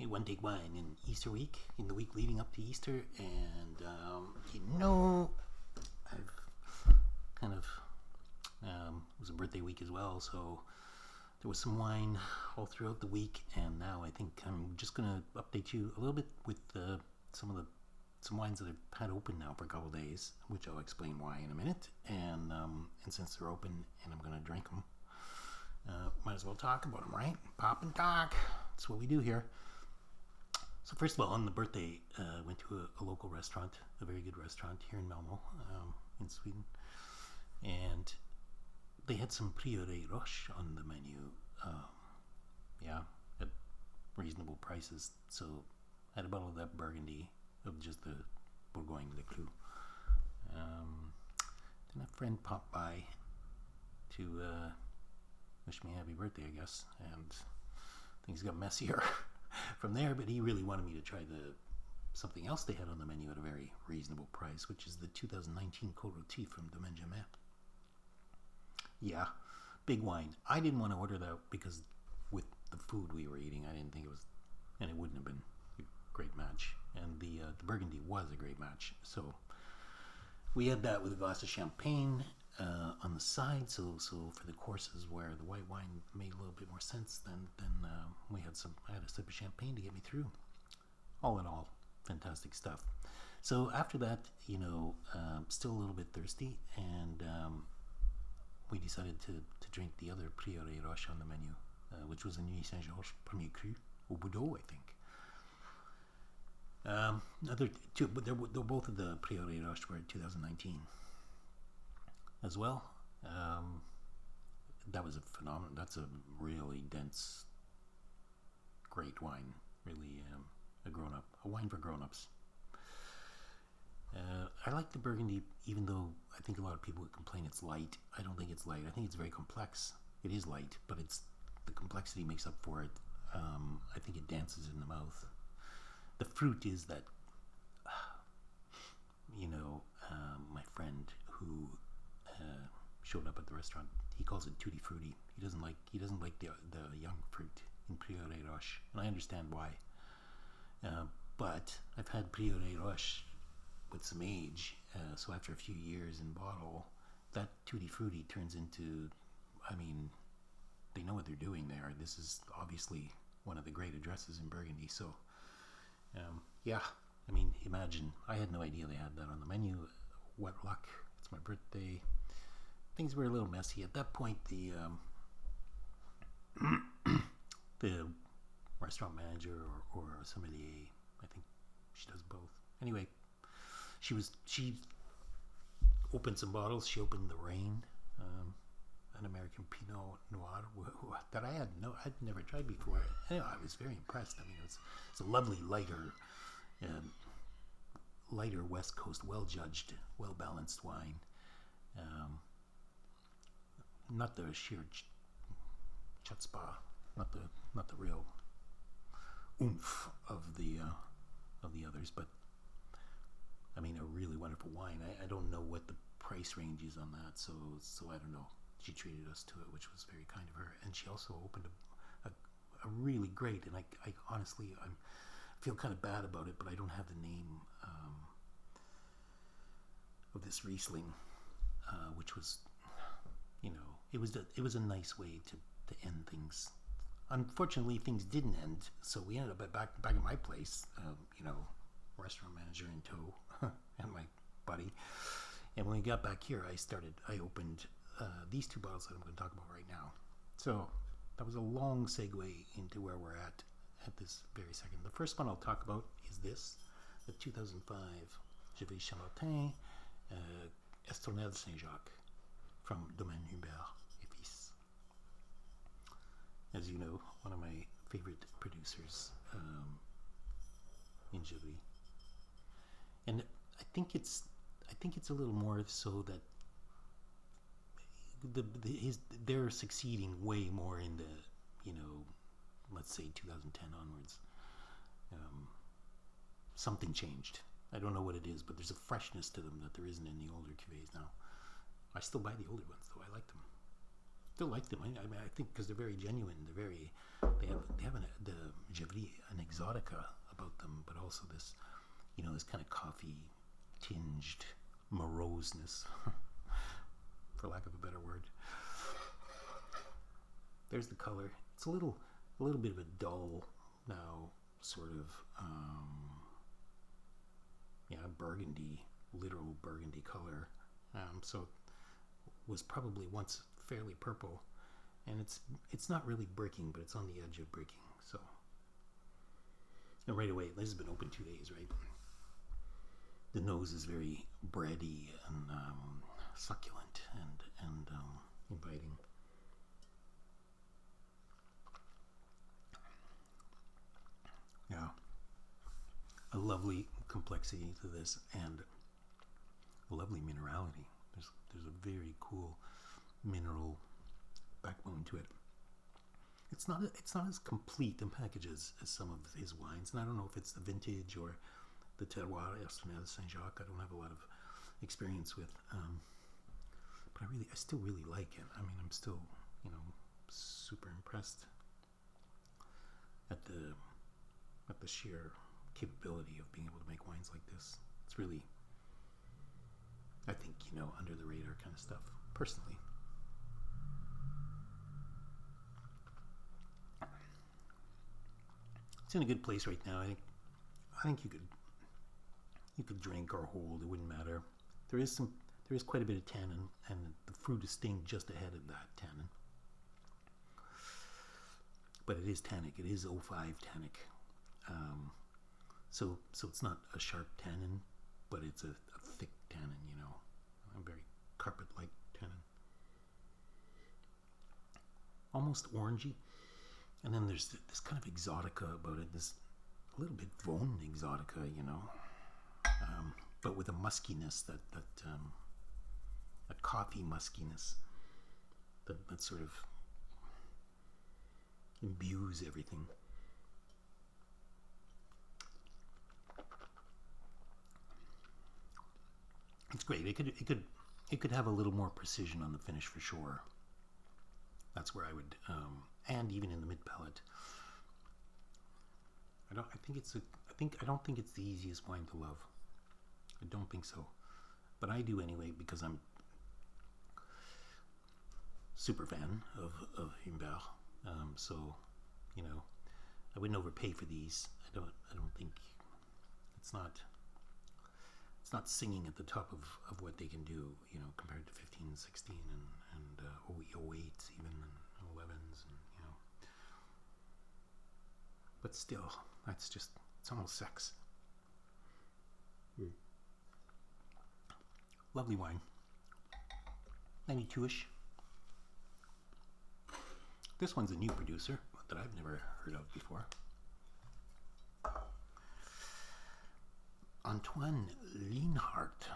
one take wine in Easter week, in the week leading up to Easter, and I've kind of it was a birthday week as well, so there was some wine all throughout the week, and now I think I'm just gonna update you a little bit with some wines that I've had open now for a couple of days, which I'll explain why in a minute. And since they're open and I'm gonna drink them, might as well talk about them, right? Pop and talk. That's what we do here. So first of all, on the birthday, I went to a local restaurant, a very good restaurant here in Malmo, in Sweden, and they had some Prioré Roche on the menu. At reasonable prices. So I had a bottle of that Burgundy of just the Bourgogne Le Clou. Then a friend popped by to wish me happy birthday, I guess, and things got messier from there. But he really wanted me to try something else they had on the menu at a very reasonable price, which is the 2019 Côtes Rôties from Domaine. Yeah, big wine. I didn't want to order that because with the food we were eating, I didn't think it was, and it wouldn't have been a great match. And the Burgundy was a great match. So we had that with a glass of champagne on the side. So for the courses where the white wine made a little bit more sense, then I had a sip of champagne to get me through. All in all, fantastic stuff. So after that, still a little bit thirsty, and we decided to drink the other Prioré Roche on the menu, which was a Nuits Saint-Georges Premier Cru au Bordeaux, I think. Other two, but they're both of the Prioré Roche were in 2019 as well. That was a phenomenon. That's a really dense, great wine. Really a wine for grown-ups. I like the Burgundy, even though I think a lot of people would complain it's light. I don't think it's light. I think it's very complex. It is light, but the complexity makes up for it. I think it dances in the mouth. The fruit is that, my friend who showed up at the restaurant, he calls it tutti frutti. He doesn't like the young fruit in Prioré Roche, and I understand why. But I've had Prioré Roche with some age, so after a few years in bottle, that tutti frutti turns into, they know what they're doing there. This is obviously one of the great addresses in Burgundy. So, imagine, I had no idea they had that on the menu. What luck. It's my birthday. Things were a little messy. At that point, the restaurant manager or sommelier, I think she does both. Anyway, she opened some bottles. She opened the Rain, an American Pinot Noir that I'd never tried before. Anyway, I was very impressed. It's a lovely lighter West Coast, well judged, well balanced wine. Not the sheer chutzpah, not the real oomph of the others, but a really wonderful wine. I don't know what the price range is on that, so I don't know. She treated us to it, which was very kind of her, and she also opened a really great, and I honestly I feel kind of bad about it, but I don't have the name of this Riesling, which was, it was a nice way to end things. Unfortunately, things didn't end, so we ended up back at my place, restaurant manager in tow, and my buddy. And when we got back here, I opened these two bottles that I'm going to talk about right now. So that was a long segue into where we're at this very second. The first one I'll talk about is this, the 2005 Gevrey Chambertin Estournelles Saint-Jacques from Domaine Humbert et Fils. As you know, one of my favorite producers in Gevrey. And I think it's a little more so that they're succeeding way more in the, let's say 2010 onwards. Something changed. I don't know what it is, but there's a freshness to them that there isn't in the older cuvées now. I still buy the older ones though. I like them. I think because they're very genuine. They have the Gevrey an exotica about them, but also this, this kind of coffee tinged moroseness, for lack of a better word. There's the color. It's a little bit of a dull now, sort of, burgundy, literal burgundy color. So it was probably once fairly purple, and it's not really bricking, but it's on the edge of bricking. So, and right away, this has been open 2 days, right? The nose is very bready and succulent and inviting. Yeah, a lovely complexity to this and a lovely minerality. There's a very cool mineral backbone to it. It's not as complete in packages as some of his wines, and I don't know if it's the vintage or the terroir, Estournelles, Saint-Jacques. I don't have a lot of experience with, but I still really like it. I mean, I'm still, super impressed at the sheer capability of being able to make wines like this. It's really, I think, under the radar kind of stuff, personally. It's in a good place right now. I think you could drink or hold. It wouldn't matter. There is quite a bit of tannin, and the fruit is staying just ahead of that tannin. But it is tannic. It is 05 tannic. So it's not a sharp tannin, but it's a thick tannin. A very carpet-like tannin, almost orangey. And then there's this kind of exotica about it, this a little bit Vone exotica, but with a muskiness, that coffee muskiness that sort of imbues everything. It's great. It could have a little more precision on the finish for sure. That's where I would, and even in the mid palate. I don't think it's the easiest wine to love. I don't think so, but I do anyway, because I'm super fan of Humbert. So, I wouldn't overpay for these. I don't think it's not singing at the top of what they can do, compared to 15, 16 and 08s even, and 11s, and but still, it's almost sex. Lovely wine. 92-ish. This one's a new producer that I've never heard of before. Antoine Lienhardt.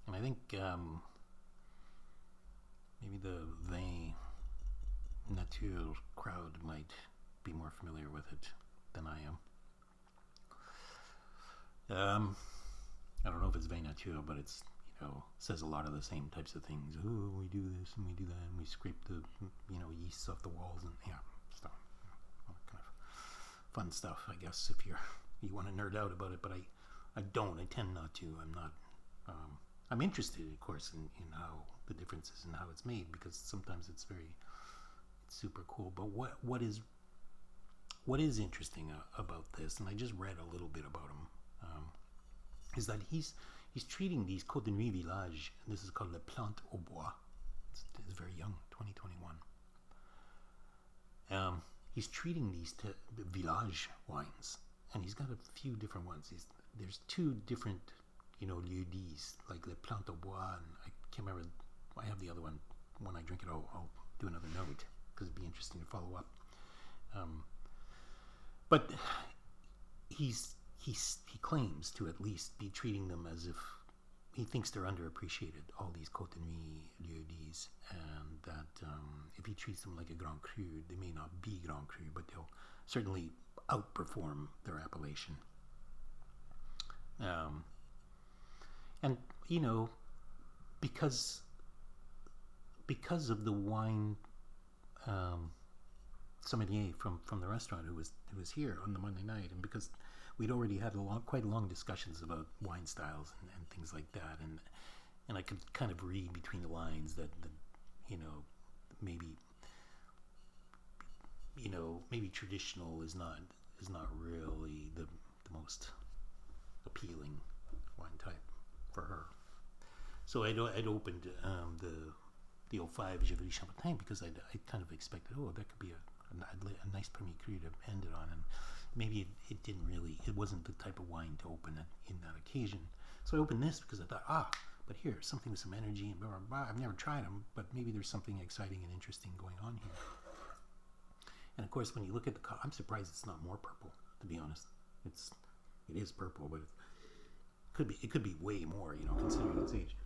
And I think maybe the Vin Nature crowd might be more familiar with it than I am. I don't know if it's Vin Nature, but it's, says a lot of the same types of things. Oh, we do this and we do that, and we scrape the, yeasts off the walls, and stuff. Kind of fun stuff, I guess, if you want to nerd out about it, but I don't. I tend not to. I'm not. I'm interested, of course, in how the differences and how it's made, because sometimes it's super cool. But what is interesting about this, and I just read a little bit about him, is that he's treating these Côtes de Nuits village. And this is called Le Plante au Bois. It's very young, 2021. He's treating these village wines, and he's got a few different ones. There's two different, lieux-dits, like Le Plante au Bois, and I can't remember. I have the other one. When I drink it, I'll do another note, because it'd be interesting to follow up. But he claims to at least be treating them as if he thinks they're underappreciated, all these Côtes de Nuits lieux-dits, and that if he treats them like a Grand Cru, they may not be Grand Cru, but they'll certainly outperform their appellation. And because of the wine sommelier from the restaurant who was here on the Monday night, and because we'd already had quite long discussions about wine styles and things like that, and I could kind of read between the lines that maybe traditional is not really the most appealing wine type for her. So I'd opened the 05 Gevrey Chambertin because I kind of expected, that could be a nice Premier Cru to end it on, and maybe it wasn't the type of wine to open it in that occasion. So I opened this because I thought, but here, something with some energy and blah, blah, blah. I've never tried them, but maybe there's something exciting and interesting going on here. And of course, when you look at I'm surprised it's not more purple, to be honest. It is purple, but it could be way more, considering its age.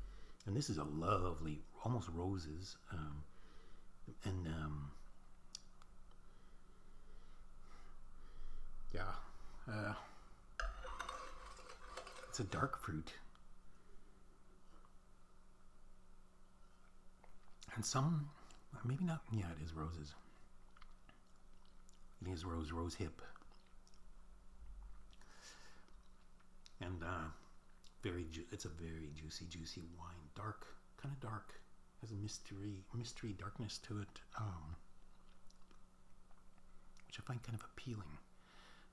And this is a lovely, almost roses, it's a dark fruit. And some, maybe not, it is roses. It is rose hip. And it's a very juicy wine. Dark, kind of dark. Has a mystery darkness to it, which I find kind of appealing.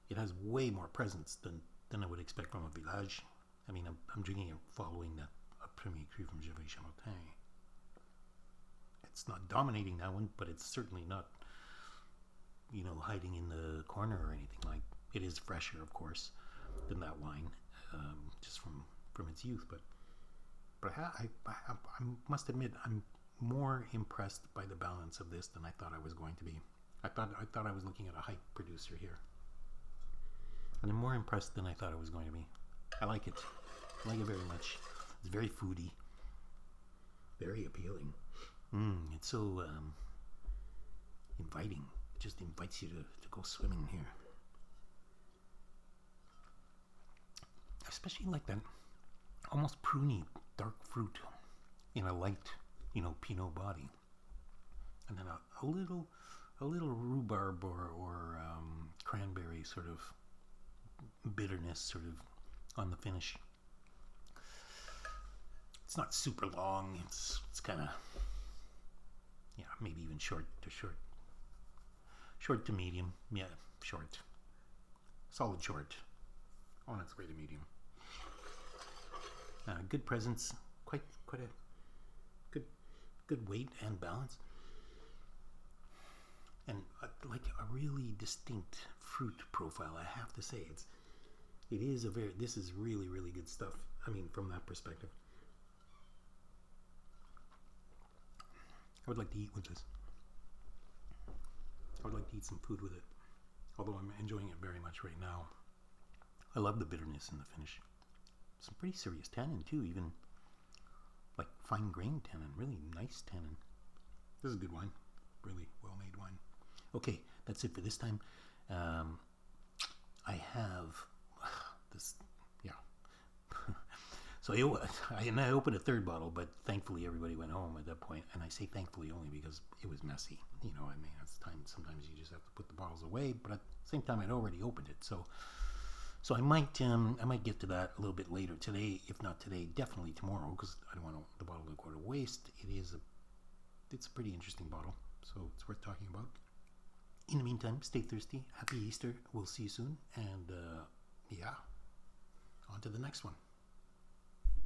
It has way more presence than I would expect from a village. I mean, I'm drinking it following a Premier Cru from Gevrey Chambertin. It's not dominating that one, but it's certainly not, hiding in the corner or anything. Like, it is fresher, of course, than that wine, just from its youth. But I must admit, I'm more impressed by the balance of this than I thought I was going to be. I thought I was looking at a hype producer here, and I'm more impressed than I thought I was going to be. I like it. I like it very much. It's very foodie, very appealing. It's so inviting. It just invites you to go swimming here. Especially like that almost pruny dark fruit in a light, Pinot body. And then a little rhubarb or cranberry sort of bitterness sort of on the finish. It's not super long. It's kind of, maybe even short to medium. Yeah, short. Solid short. On its way to medium. Good presence. Quite a good weight and balance. And like a really distinct fruit profile, I have to say. This is really, really good stuff. I mean, from that perspective. I would like to eat with this. I would like to eat some food with it. Although I'm enjoying it very much right now. I love the bitterness in the finish. Some pretty serious tannin too, even like fine grained tannin, really nice tannin. This is a good wine. Really well made wine. Okay, that's it for this time. I have this, So I opened a third bottle, but thankfully everybody went home at that point. And I say thankfully only because it was messy. It's time. Sometimes you just have to put the bottles away. But at the same time, I'd already opened it, so I might get to that a little bit later today. If not today, definitely tomorrow, because I don't want the bottle to go to waste. It's a pretty interesting bottle, so it's worth talking about. In the meantime, stay thirsty. Happy Easter. We'll see you soon, and on to the next one.